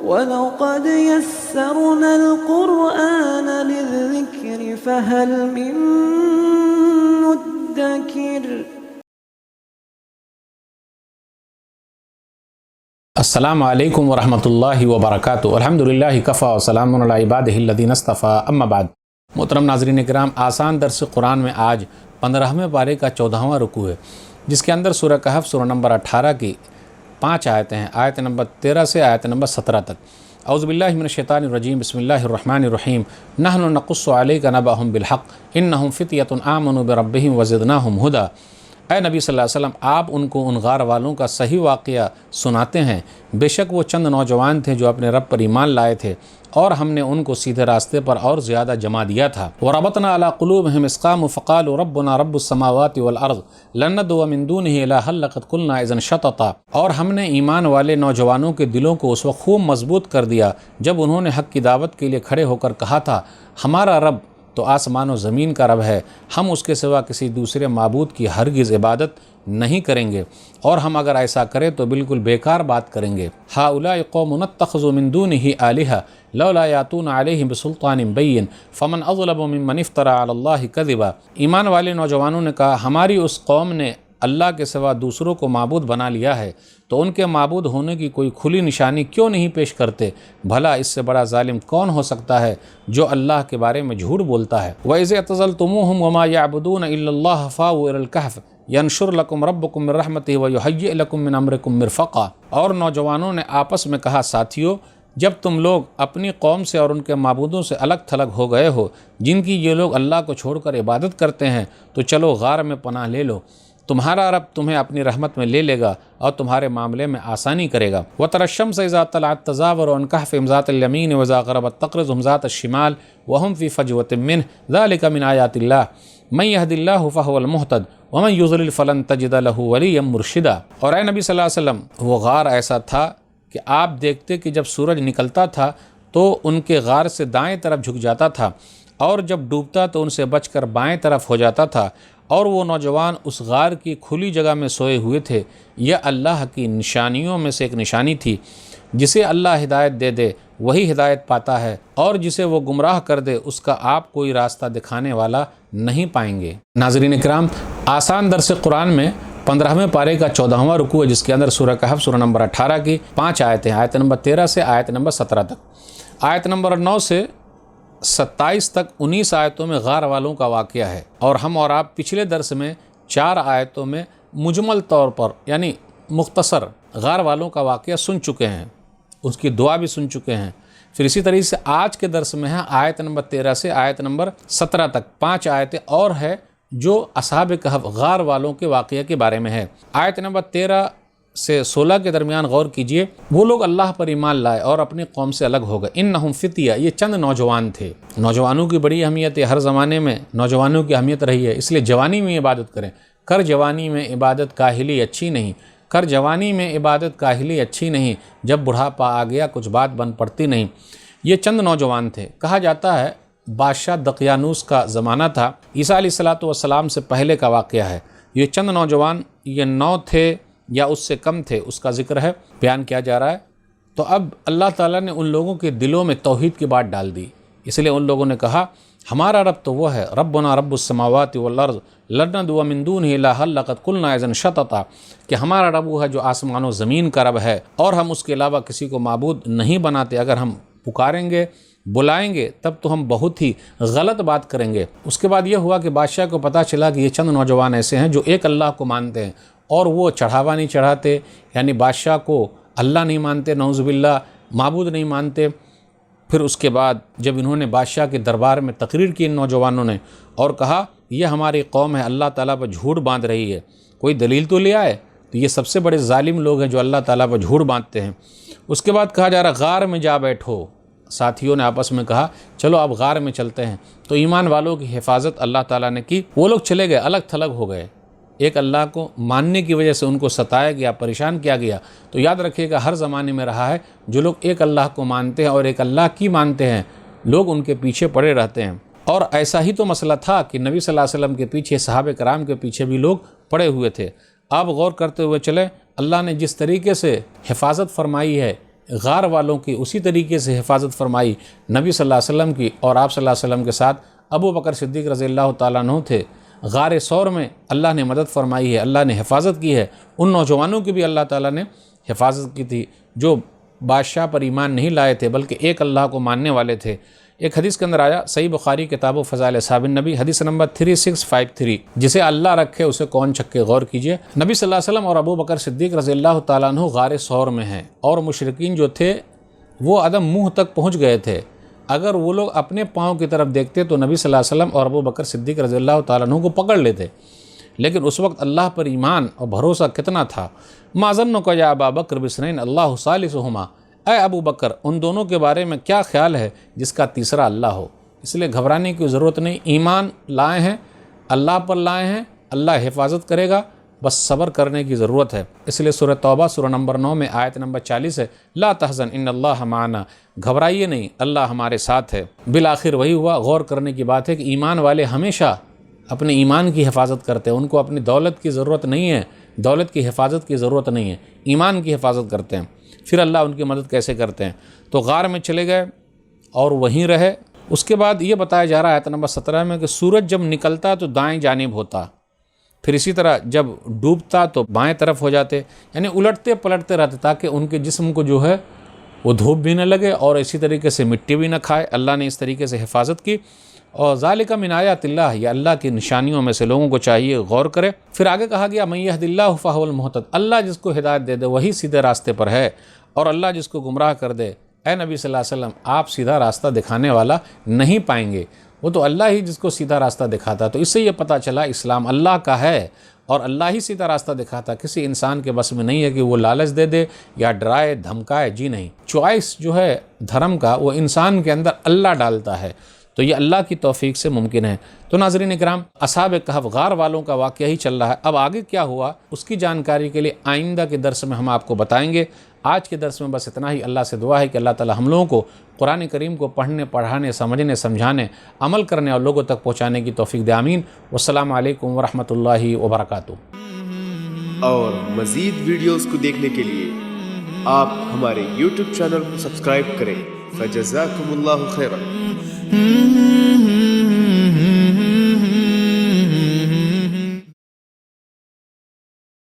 وَلَقَدْ يَسَّرْنَا الْقُرْآنَ لِلذِّكْرِ فَهَلْ مِن مُّدَّكِرٍ۔ السلام علیکم ورحمۃ اللہ وبرکاتہ۔ الحمدللہ کفا وسلام علی عبادہ الذین اصطفیٰ، اما بعد۔ محترم ناظرین کرام، آسان درس قرآن میں آج 15ویں پارے کا 14واں رکوع ہے، جس کے اندر سورہ کہف سورہ نمبر 18 کی 5 آیتیں ہیں، آیت نمبر 13 سے آیت نمبر 17 تک۔ اعوذ باللہ من الشیطان الرجیم، بسم اللہ الرحمن الرحیم۔ نحن نقص علیک نبأہم بالحق انہم فتیۃ آمنوا بربہم وزدناہم ہدی۔ اے نبی صلی اللہ علیہ وسلم، آپ ان کو ان غار والوں کا صحیح واقعہ سناتے ہیں۔ بے شک وہ چند نوجوان تھے جو اپنے رب پر ایمان لائے تھے، اور ہم نے ان کو سیدھے راستے پر اور زیادہ جما دیا تھا۔ وَرَبَطْنَا عَلَىٰ قُلُوبِهِمْ إِذْ قَامُوا فَقَالُوا رَبُّنَا رَبُّ السَّمَاوَاتِ وَالْأَرْضِ لَن نَّدْعُوَ مِن دُونِهِ إِلَٰهًا لَّقَدْ قُلْنَا إِذًا شَطَطًا۔ اور ہم نے ایمان والے نوجوانوں کے دلوں کو اس وقت خوب مضبوط کر دیا جب انہوں نے حق کی دعوت کے لیے کھڑے ہو کر کہا تھا، ہمارا رب تو آسمان و زمین کا رب ہے، ہم اس کے سوا کسی دوسرے معبود کی ہرگز عبادت نہیں کریں گے، اور ہم اگر ایسا کریں تو بالکل بیکار بات کریں گے۔ ہؤلاء قوم اتخذوا من دونه آلہۃ لولا یاتون علیہم بسلطان بین فمن اظلم ممن افترى علی اللہ کذبا۔ ایمان والے نوجوانوں نے کہا، ہماری اس قوم نے اللہ کے سوا دوسروں کو معبود بنا لیا ہے، تو ان کے معبود ہونے کی کوئی کھلی نشانی کیوں نہیں پیش کرتے؟ بھلا اس سے بڑا ظالم کون ہو سکتا ہے جو اللہ کے بارے میں جھوٹ بولتا ہے۔ وَإِذْ اعْتَزَلْتُمُوهُمْ وَمَا يَعْبُدُونَ إِلَّا اللَّهَ فَآوُوا إِلَى الْكَهْفِ يَنشُرْ لَكُمْ رَبُّكُم مِّن رَحْمَتِهِ وَيُهَيِّئْ لَكُم مِّنْ أَمْرِكُم مِّرْفَقًا۔ اور نوجوانوں نے آپس میں کہا، ساتھیو، جب تم لوگ اپنی قوم سے اور ان کے معبودوں سے الگ تھلگ ہو گئے ہو، جن کی یہ لوگ اللہ کو چھوڑ کر عبادت کرتے ہیں، تو چلو غار میں پناہ لے لو، تمہارا رب تمہیں اپنی رحمت میں لے لے گا اور تمہارے معاملے میں آسانی کرے گا۔ وَتَرَى الشَّمْسَ إِذَا طَلَعَت تَزَاوَرُ عَنْ كَهْفِهِمْ ذَاتَ الْيَمِينِ وَإِذَا غَرَبَت تَقْرِضُهُمْ ذَاتَ الشِّمَالِ وَهُمْ فِي فَجْوَةٍ مِّنْهُ ذَلِكَ مِنْ آيَاتِ اللَّهِ مَن يَهْدِ اللَّهُ فَهُوَ الْمُهْتَدِ وَمَن يُضْلِلْ فَلَن تَجِدَ لَهُ وَلِيًّا مُّرْشِدًا۔ اور اے نبی صلی اللہ علیہ وسلم، وہ غار ایسا تھا کہ آپ دیکھتے کہ جب سورج نکلتا تھا تو ان کے غار سے دائیں طرف جھک جاتا تھا، اور جب ڈوبتا تو ان سے بچ کر بائیں طرف ہو جاتا تھا، اور وہ نوجوان اس غار کی کھلی جگہ میں سوئے ہوئے تھے۔ یہ اللہ کی نشانیوں میں سے ایک نشانی تھی۔ جسے اللہ ہدایت دے دے وہی ہدایت پاتا ہے، اور جسے وہ گمراہ کر دے اس کا آپ کوئی راستہ دکھانے والا نہیں پائیں گے۔ ناظرین کرام، آسان درس قرآن میں 15ویں پارے کا 14واں رکوع ہے، جس کے اندر سورہ کہف سورہ نمبر 18 کی 5 آیتیں، آیت نمبر 13 سے آیت نمبر 17 تک۔ آیت نمبر 9 سے 27 تک 19 آیتوں میں غار والوں کا واقعہ ہے، اور ہم اور آپ پچھلے درس میں 4 آیتوں میں مجمل طور پر یعنی مختصر غار والوں کا واقعہ سن چکے ہیں، اس کی دعا بھی سن چکے ہیں۔ پھر اسی طریقے سے آج کے درس میں ہے آیت نمبر 13 سے آیت نمبر 17 تک 5 آیتیں اور ہے جو اصحاب کہف غار والوں کے واقعہ کے بارے میں ہے۔ آیت نمبر 13 سے 16 کے درمیان غور کیجئے، وہ لوگ اللہ پر ایمان لائے اور اپنی قوم سے الگ ہو گئے۔ انہم فتیہ، یہ چند نوجوان تھے۔ نوجوانوں کی بڑی اہمیت ہے، ہر زمانے میں نوجوانوں کی اہمیت رہی ہے، اس لیے جوانی میں عبادت کریں۔ کر جوانی میں عبادت کاہلی اچھی نہیں، کر جوانی میں عبادت کاہلی اچھی نہیں، جب بڑھاپا آ گیا کچھ بات بن پڑتی نہیں۔ یہ چند نوجوان تھے، کہا جاتا ہے بادشاہ دقیانوس کا زمانہ تھا، عیسیٰ علیہ السلام سے پہلے کا واقعہ ہے۔ یہ چند نوجوان، یہ 9 تھے یا اس سے کم تھے، اس کا ذکر ہے، بیان کیا جا رہا ہے۔ تو اب اللہ تعالیٰ نے ان لوگوں کے دلوں میں توحید کی بات ڈال دی، اس لیے ان لوگوں نے کہا، ہمارا رب تو وہ ہے، ربنا رب السماوات والارض لن ندعو من دونه الہا لقد قلنا اذا شططا، کہ ہمارا رب وہ ہے جو آسمان و زمین کا رب ہے، اور ہم اس کے علاوہ کسی کو معبود نہیں بناتے۔ اگر ہم پکاریں گے، بلائیں گے، تب تو ہم بہت ہی غلط بات کریں گے۔ اس کے بعد یہ ہوا کہ بادشاہ کو پتہ چلا کہ یہ چند نوجوان ایسے ہیں جو ایک اللہ کو مانتے ہیں، اور وہ چڑھاوا نہیں چڑھاتے، یعنی بادشاہ کو اللہ نہیں مانتے، نعوذ باللہ، معبود نہیں مانتے۔ پھر اس کے بعد جب انہوں نے بادشاہ کے دربار میں تقریر کی ان نوجوانوں نے، اور کہا یہ ہماری قوم ہے، اللہ تعالیٰ پر جھوٹ باندھ رہی ہے، کوئی دلیل تو لے آئے۔ تو یہ سب سے بڑے ظالم لوگ ہیں جو اللہ تعالیٰ پر جھوٹ باندھتے ہیں۔ اس کے بعد کہا جا رہا غار میں جا بیٹھو۔ ساتھیوں نے آپس میں کہا چلو اب غار میں چلتے ہیں۔ تو ایمان والوں کی حفاظت اللہ تعالیٰ نے کی، وہ لوگ چلے گئے، الگ تھلگ ہو گئے۔ ایک اللہ کو ماننے کی وجہ سے ان کو ستایا گیا، پریشان کیا گیا۔ تو یاد رکھیے گا، ہر زمانے میں رہا ہے، جو لوگ ایک اللہ کو مانتے ہیں اور ایک اللہ کی مانتے ہیں، لوگ ان کے پیچھے پڑے رہتے ہیں۔ اور ایسا ہی تو مسئلہ تھا کہ نبی صلی اللہ علیہ وسلم کے پیچھے، صحابہ کرام کے پیچھے بھی لوگ پڑے ہوئے تھے۔ آپ غور کرتے ہوئے چلیں، اللہ نے جس طریقے سے حفاظت فرمائی ہے غار والوں کی اسی طریقے سے حفاظت فرمائی نبی صلی اللہ علیہ وسلم کی، اور آپ صلی اللہ علیہ وسلم کے ساتھ ابو بکر صدیق رضی اللہ تعالیٰ عنہ تھے۔ غار ثور میں اللہ نے مدد فرمائی ہے، اللہ نے حفاظت کی ہے۔ ان نوجوانوں کی بھی اللہ تعالیٰ نے حفاظت کی تھی جو بادشاہ پر ایمان نہیں لائے تھے بلکہ ایک اللہ کو ماننے والے تھے۔ ایک حدیث کے اندر آیا، صحیح بخاری کتاب و فضائل اصحاب النبی، حدیث نمبر 3653، جسے اللہ رکھے اسے کون چکے، غور کیجئے۔ نبی صلی اللہ علیہ وسلم اور ابو بکر صدیق رضی اللہ تعالیٰ عنہ غار ثور میں ہیں، اور مشرکین جو تھے وہ عدم منہ تک پہنچ گئے تھے۔ اگر وہ لوگ اپنے پاؤں کی طرف دیکھتے تو نبی صلی اللہ علیہ وسلم اور ابو بکر صدیق رضی اللہ تعالیٰ عنہ کو پکڑ لیتے، لیکن اس وقت اللہ پر ایمان اور بھروسہ کتنا تھا۔ ما ظنک یا ابا بکر بسنین اللہ ثالثہما، اے ابو بکر ان دونوں کے بارے میں کیا خیال ہے جس کا تیسرا اللہ ہو۔ اس لیے گھبرانے کی ضرورت نہیں، ایمان لائے ہیں، اللہ پر لائے ہیں، اللہ حفاظت کرے گا، بس صبر کرنے کی ضرورت ہے۔ اس لیے سورہ توبہ سورہ نمبر 9 میں آیت نمبر 40 ہے، لا تحزن ان اللہ معنا، گھبرائیے نہیں، اللہ ہمارے ساتھ ہے۔ بالآخر وہی ہوا۔ غور کرنے کی بات ہے کہ ایمان والے ہمیشہ اپنے ایمان کی حفاظت کرتے ہیں، ان کو اپنی دولت کی ضرورت نہیں ہے، دولت کی حفاظت کی ضرورت نہیں ہے، ایمان کی حفاظت کرتے ہیں۔ پھر اللہ ان کی مدد کیسے کرتے ہیں؟ تو غار میں چلے گئے اور وہیں رہے۔ اس کے بعد یہ بتایا جا رہا ہے آیت نمبر 17 میں کہ سورج جب نکلتا تو دائیں جانب ہوتا، پھر اسی طرح جب ڈوبتا تو بائیں طرف ہو جاتے، یعنی الٹتے پلٹتے رہتے تاکہ ان کے جسم کو جو ہے وہ دھوپ بھی نہ لگے اور اسی طریقے سے مٹی بھی نہ کھائے۔ اللہ نے اس طریقے سے حفاظت کی، اور ذالک من آیات اللہ، یہ اللہ کی نشانیوں میں سے لوگوں کو چاہیے غور کرے۔ پھر آگے کہا گیا من یہد اللہ فہو المہتد، اللہ جس کو ہدایت دے دے وہی سیدھے راستے پر ہے، اور اللہ جس کو گمراہ کر دے، اے نبی صلی اللہ علیہ وسلم آپ سیدھا راستہ دکھانے والا نہیں پائیں گے، وہ تو اللہ ہی جس کو سیدھا راستہ دکھاتا۔ تو اس سے یہ پتہ چلا اسلام اللہ کا ہے اور اللہ ہی سیدھا راستہ دکھاتا، کسی انسان کے بس میں نہیں ہے کہ وہ لالچ دے دے یا ڈرائے دھمکائے، جی نہیں۔ چوائس جو ہے دھرم کا وہ انسان کے اندر اللہ ڈالتا ہے، تو یہ اللہ کی توفیق سے ممکن ہے۔ تو ناظرین اکرام، اصحاب کہف غار والوں کا واقعہ ہی چل رہا ہے، اب آگے کیا ہوا اس کی جانکاری کے لیے آئندہ کے درس میں ہم آپ کو بتائیں گے۔ آج کے درس میں بس اتنا ہی۔ اللہ سے دعا ہے کہ اللہ تعالی ہم لوگوں کو قرآن کریم کو پڑھنے، پڑھانے، سمجھنے، سمجھانے، عمل کرنے اور لوگوں تک پہنچانے کی توفیق دے، آمین۔ والسلام علیکم ورحمۃ اللہ وبرکاتہ۔ اور مزید ویڈیوز کو دیکھنے کے لیے آپ ہمارے YouTube چینل کو سبسکرائب کریں۔ فجزاکم اللہ خیرا۔